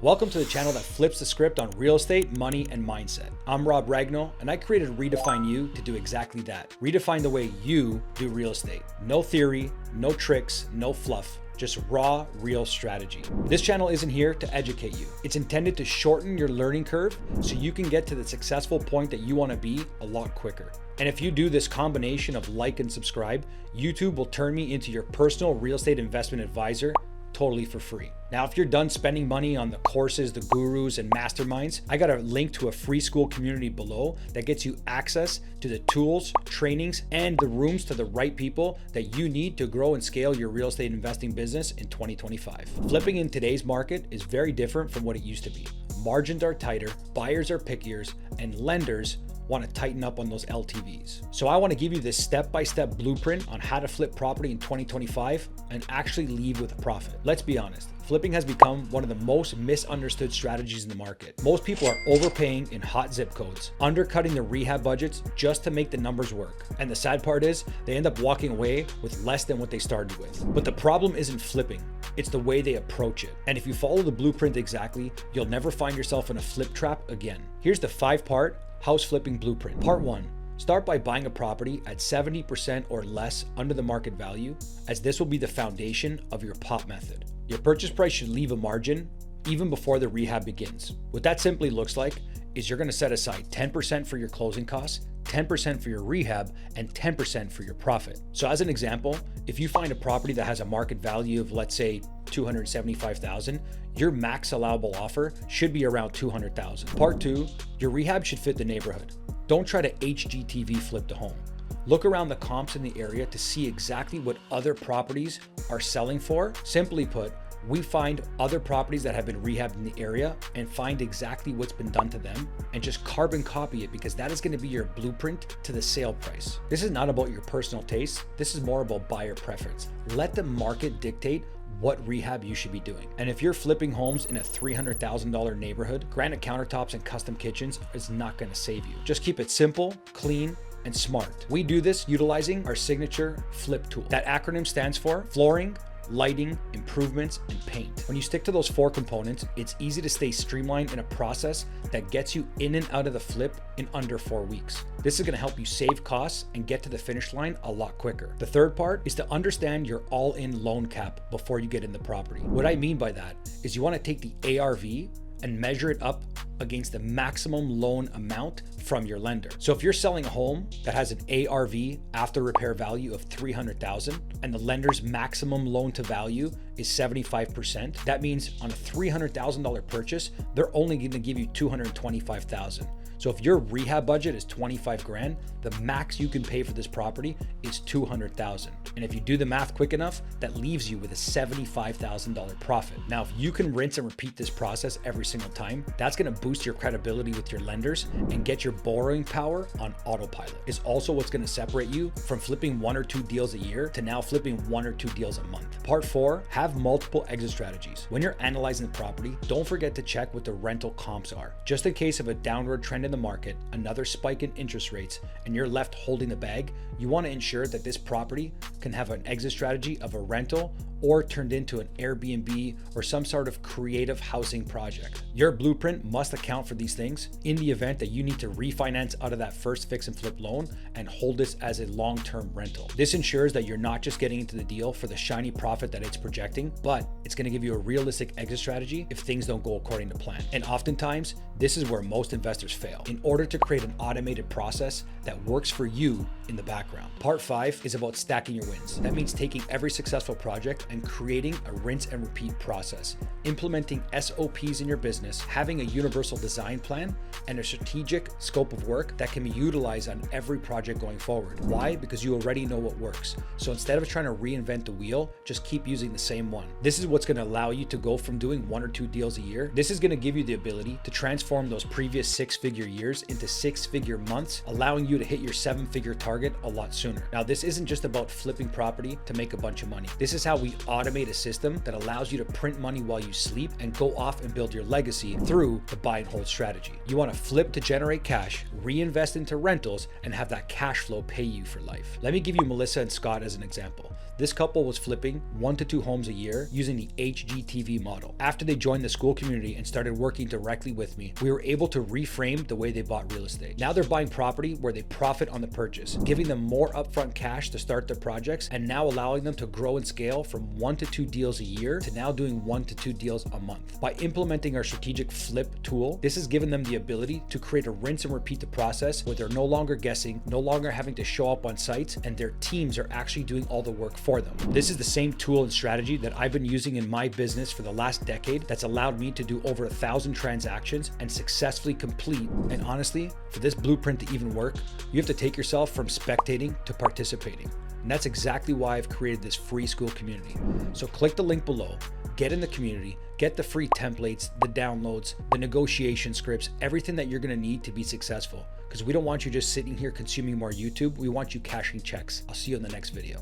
Welcome to the channel that flips the script on real estate, money, and mindset. I'm Rob Ragnall, and I created Redefine You to do exactly that. Redefine the way you do real estate. No theory, no tricks, no fluff. Just raw, real strategy. This channel isn't here to educate you. It's intended to shorten your learning curve so you can get to the successful point that you want to be a lot quicker. And if you do this combination of like and subscribe, YouTube will turn me into your personal real estate investment advisor totally for free. Now, if you're done spending money on the courses, the gurus, and masterminds, I got a link to a free school community below that gets you access to the tools, trainings, and the rooms to the right people that you need to grow and scale your real estate investing business in 2025. Flipping in today's market is very different from what it used to be. Margins are tighter, buyers are pickier, and lenders want to tighten up on those LTVs. So I want to give you this step-by-step blueprint on how to flip property in 2025 and actually leave with a profit. Let's be honest, flipping has become one of the most misunderstood strategies in the market. Most people are overpaying in hot zip codes, undercutting their rehab budgets just to make the numbers work. And the sad part is they end up walking away with less than what they started with. But the problem isn't flipping, it's the way they approach it. And if you follow the blueprint exactly, you'll never find yourself in a flip trap again. Here's the 5-part house flipping blueprint. Part 1, start by buying a property at 70% or less under the market value, as this will be the foundation of your POP method. Your purchase price should leave a margin even before the rehab begins. What that simply looks like is you're going to set aside 10% for your closing costs, 10% for your rehab, and 10% for your profit. So as an example, if you find a property that has a market value of, let's say, $275,000, your max allowable offer should be around $200,000. Part 2, your rehab should fit the neighborhood. Don't try to HGTV flip the home. Look around the comps in the area to see exactly what other properties are selling for. Simply put, we find other properties that have been rehabbed in the area and find exactly what's been done to them and just carbon copy it, because that is going to be your blueprint to the sale price. This is not about your personal taste. This is more about buyer preference. Let the market dictate what rehab you should be doing. And if you're flipping homes in a $300,000 neighborhood, granite countertops and custom kitchens is not going to save you. Just keep it simple, clean, and smart. We do this utilizing our signature flip tool. That acronym stands for flooring, lighting, improvements, and paint. When you stick to those 4 components, it's easy to stay streamlined in a process that gets you in and out of the flip in under 4 weeks. This is going to help you save costs and get to the finish line a lot quicker. The third part is to understand your all-in loan cap before you get in the property. What I mean by that is you want to take the ARV and measure it up against the maximum loan amount from your lender. So if you're selling a home that has an ARV after repair value of $300,000 and the lender's maximum loan to value is 75%, that means on a $300,000 purchase, they're only going to give you $225,000. So if your rehab budget is 25 grand, the max you can pay for this property is 200,000. And if you do the math quick enough, that leaves you with a $75,000 profit. Now, if you can rinse and repeat this process every single time, that's going to boost your credibility with your lenders and get your borrowing power on autopilot. It's also what's going to separate you from flipping 1 or 2 deals a year to now flipping 1 or 2 deals a month. Part 4, have multiple exit strategies. When you're analyzing the property, don't forget to check what the rental comps are. Just in case of a downward trend in the market, another spike in interest rates, and you're left holding the bag, you want to ensure that this property can have an exit strategy of a rental or turned into an Airbnb or some sort of creative housing project. Your blueprint must account for these things in the event that you need to refinance out of that first fix and flip loan and hold this as a long-term rental. This ensures that you're not just getting into the deal for the shiny profit that it's projecting, but it's going to give you a realistic exit strategy if things don't go according to plan. And oftentimes, this is where most investors fail. In order to create an automated process that works for you in the background. Part 5 is about stacking your wins. That means taking every successful project and creating a rinse and repeat process, implementing SOPs in your business, having a universal design plan, and a strategic scope of work that can be utilized on every project going forward. Why? Because you already know what works. So instead of trying to reinvent the wheel, just keep using the same one. This is what's going to allow you to go from doing 1 or 2 deals a year. This is going to give you the ability to transform those previous 6-figure years into 6-figure months, allowing you to hit your 7-figure target a lot sooner. Now, this isn't just about flipping property to make a bunch of money. This is how we automate a system that allows you to print money while you sleep and go off and build your legacy through the buy and hold strategy. You want to flip to generate cash, reinvest into rentals, and have that cash flow pay you for life. Let me give you Melissa and Scott as an example. This couple was flipping 1 to 2 homes a year using the HGTV model. After they joined the school community and started working directly with me, we were able to reframe the way they bought real estate. Now they're buying property where they profit on the purchase, giving them more upfront cash to start their projects, and now allowing them to grow and scale from 1 to 2 deals a year to now doing 1 to 2 deals a month. By implementing our strategic flip tool, this has given them the ability to create a rinse and repeat the process where they're no longer guessing, no longer having to show up on sites, and their teams are actually doing all the work for them. This is the same tool and strategy that I've been using in my business for the last decade that's allowed me to do over 1,000 transactions and successfully complete. And honestly, for this blueprint to even work, you have to take yourself from spectating to participating. And that's exactly why I've created this free school community. So click the link below, get in the community, get the free templates, the downloads, the negotiation scripts, everything that you're gonna need to be successful. Because we don't want you just sitting here consuming more YouTube, we want you cashing checks. I'll see you in the next video.